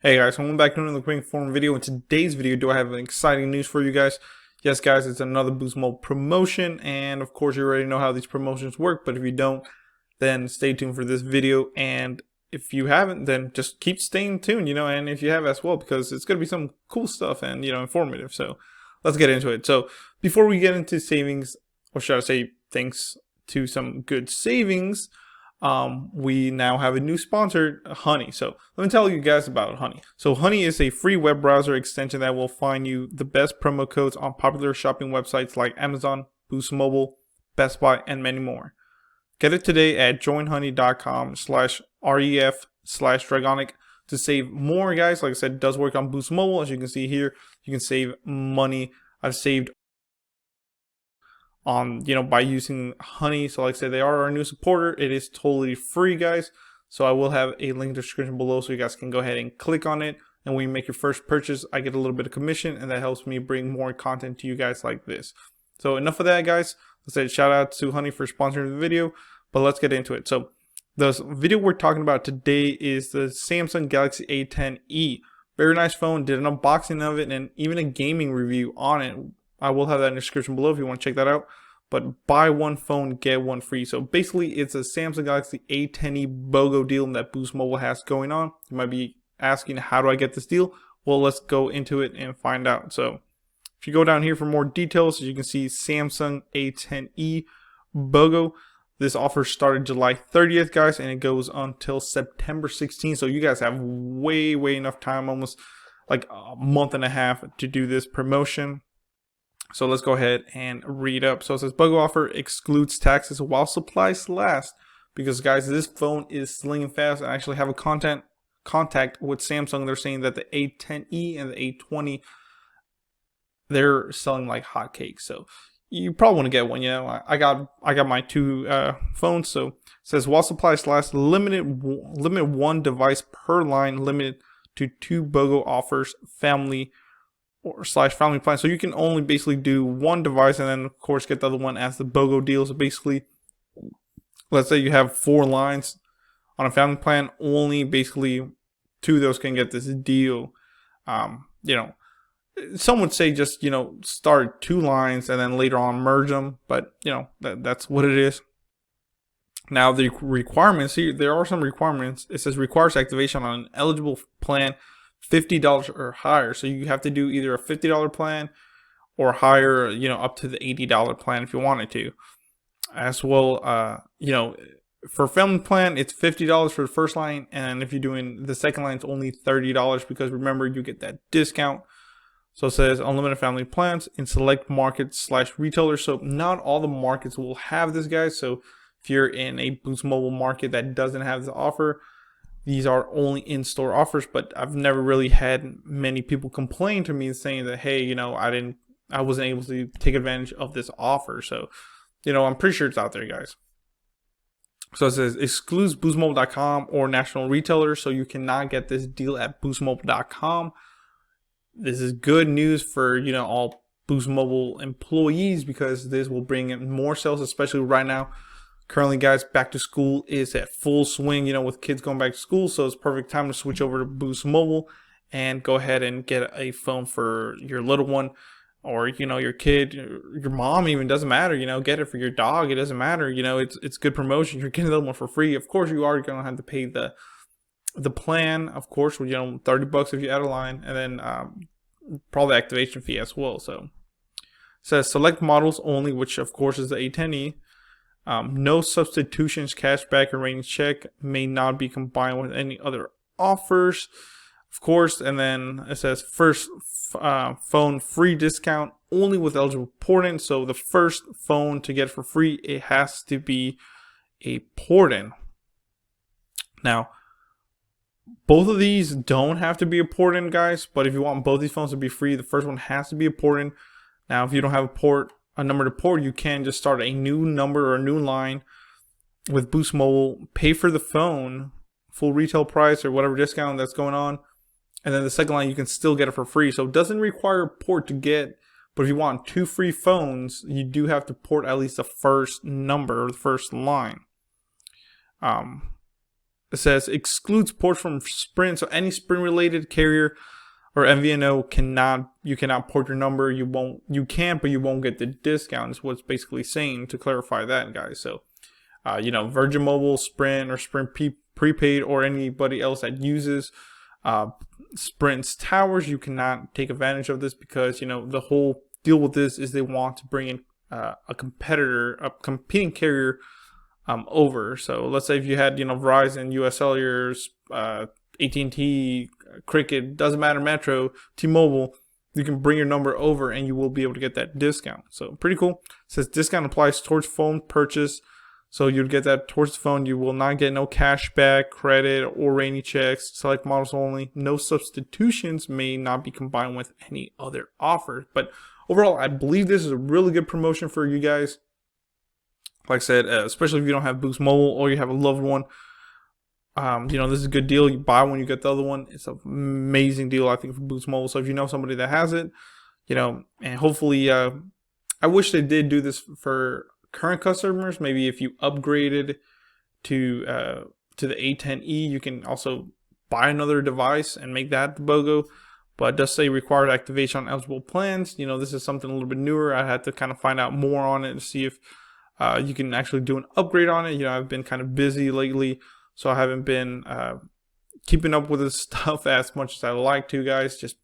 Hey guys, welcome back to another quick form video. In today's video, do I have an exciting news for you guys? Yes guys, it's another Boost Mobile promotion, and of course you already know how these promotions work, but if you don't, then stay tuned for this video, and if you haven't, then just keep staying tuned, and if you have as well, because it's going to be some cool stuff and, informative. So let's get into it. So before we get into savings, or should I say thanks to some good savings, we now have a new sponsor, Honey. So let me tell you guys about Honey. So Honey is a free web browser extension that will find you the best promo codes on popular shopping websites like Amazon, Boost Mobile, Best Buy, and many more. Get it today at joinhoney.com/ref/dragonic to save more, guys. Like I said, it does work on Boost Mobile. As you can see here, you can save money. I've saved on by using Honey. So like I said, they are our new supporter. It is totally free, guys, so I will have a link in the description below so you guys can go ahead and click on it, and when you make your first purchase, I get a little bit of commission, and that helps me bring more content to you guys like this. So enough of that, guys. Let's say shout out to Honey for sponsoring the video, but let's get into it. So the video we're talking about today is the Samsung Galaxy A10e. Very nice phone. Did an unboxing of it and even a gaming review on it. I will have that in the description below if you want to check that out. But buy one phone, get one free. So basically, it's a Samsung Galaxy A10e BOGO deal that Boost Mobile has going on. You might be asking, how do I get this deal? Well, let's go into it and find out. So if you go down here for more details, you can see Samsung A10e BOGO. This offer started July 30th, guys, and it goes until September 16th. So you guys have way enough time, almost like a month and a half to do this promotion. So let's go ahead and read up. So it says BOGO offer excludes taxes while supplies last. Because guys, this phone is slinging fast. I actually have a contact with Samsung. They're saying that the A10e and the A20, they're selling like hotcakes. So you probably want to get one. I got my two phones. So it says while supplies last, limit one device per line, limited to 2 BOGO offers, family family plan. So you can only basically do one device and then of course get the other one as the BOGO deal. So basically, let's say you have 4 lines on a family plan, only basically 2 of those can get this deal. Some would say just start 2 lines and then later on merge them, but that's what it is. Now the requirements here, there are some requirements. It says requires activation on an eligible plan $50 or higher. So you have to do either a $50 plan or higher, up to the $80 plan if you wanted to. As well, for family plan, it's $50 for the first line, and if you're doing the second line, it's only $30 because remember, you get that discount. So it says unlimited family plans in select markets/retailers. So not all the markets will have this, guys. So if you're in a Boost Mobile market that doesn't have this offer, these are only in-store offers. But I've never really had many people complain to me saying that, hey, I wasn't able to take advantage of this offer. So, I'm pretty sure it's out there, guys. So it says excludes boostmobile.com or national retailers. So you cannot get this deal at boostmobile.com. This is good news for, all Boost Mobile employees, because this will bring in more sales, especially right now. Currently, guys, back to school is at full swing, with kids going back to school. So it's perfect time to switch over to Boost Mobile and go ahead and get a phone for your little one, or, your kid, your mom, even doesn't matter, get it for your dog. It doesn't matter. It's good promotion. You're getting the other one for free. Of course, you are going to have to pay the plan, of course, $30 if you add a line, and then probably activation fee as well. So it says select models only, which of course is the A10e. No substitutions, cashback, or rating check may not be combined with any other offers, of course. And then it says first phone free discount only with eligible port-in. So the first phone to get for free, it has to be a port-in. Now, both of these don't have to be a port-in, guys, but if you want both these phones to be free, the first one has to be a port-in. Now, if you don't have a number to port, you can just start a new number or a new line with Boost Mobile, pay for the phone, full retail price or whatever discount that's going on, and then the second line you can still get it for free. So it doesn't require a port to get, but if you want 2 free phones, you do have to port at least the first number or the first line. it says excludes ports from Sprint. So any Sprint related carrier or MVNO you cannot port your number. You can, but you won't get the discount is what it's basically saying, to clarify that, guys. So Virgin Mobile, Sprint, or Sprint prepaid, or anybody else that uses Sprint's towers, you cannot take advantage of this, because the whole deal with this is they want to bring in a competing carrier over. So let's say if you had Verizon, US Cellular's, AT&T, Cricket, doesn't matter, Metro, T-Mobile, you can bring your number over and you will be able to get that discount. So pretty cool. It says discount applies towards phone purchase. So you'd get that towards the phone. You will not get no cash back, credit, or rainy checks. Select models only. No substitutions may not be combined with any other offer. But overall, I believe this is a really good promotion for you guys. Like I said, especially if you don't have Boost Mobile or you have a loved one. This is a good deal. You buy one, you get the other one. It's an amazing deal, I think, for Boost Mobile. So if you know somebody that has it, and hopefully, I wish they did do this for current customers. Maybe if you upgraded to the A10e, you can also buy another device and make that the BOGO. But it does say required activation on eligible plans. This is something a little bit newer. I had to kind of find out more on it to see if you can actually do an upgrade on it. I've been kind of busy lately, so I haven't been keeping up with this stuff as much as I like to, guys. Just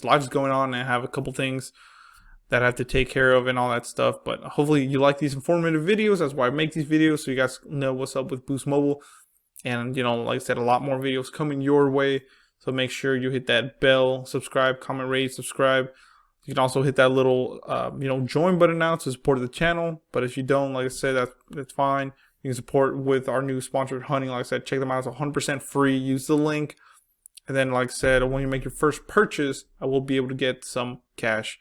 life's going on, and I have a couple things that I have to take care of and all that stuff. But hopefully you like these informative videos. That's why I make these videos, so you guys know what's up with Boost Mobile. And like I said, a lot more videos coming your way. So make sure you hit that bell, subscribe, comment, rate, subscribe. You can also hit that little join button now to support the channel. But if you don't, like I said, that's fine. You can support with our new sponsored hunting. Like I said, check them out. It's 100% free. Use the link. And then, like I said, when you make your first purchase, I will be able to get some cash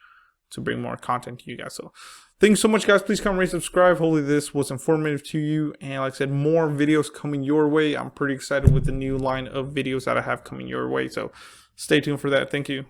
to bring more content to you guys. So thanks so much, guys. Please comment, rate, subscribe. Hopefully this was informative to you. And like I said, more videos coming your way. I'm pretty excited with the new line of videos that I have coming your way. So stay tuned for that. Thank you.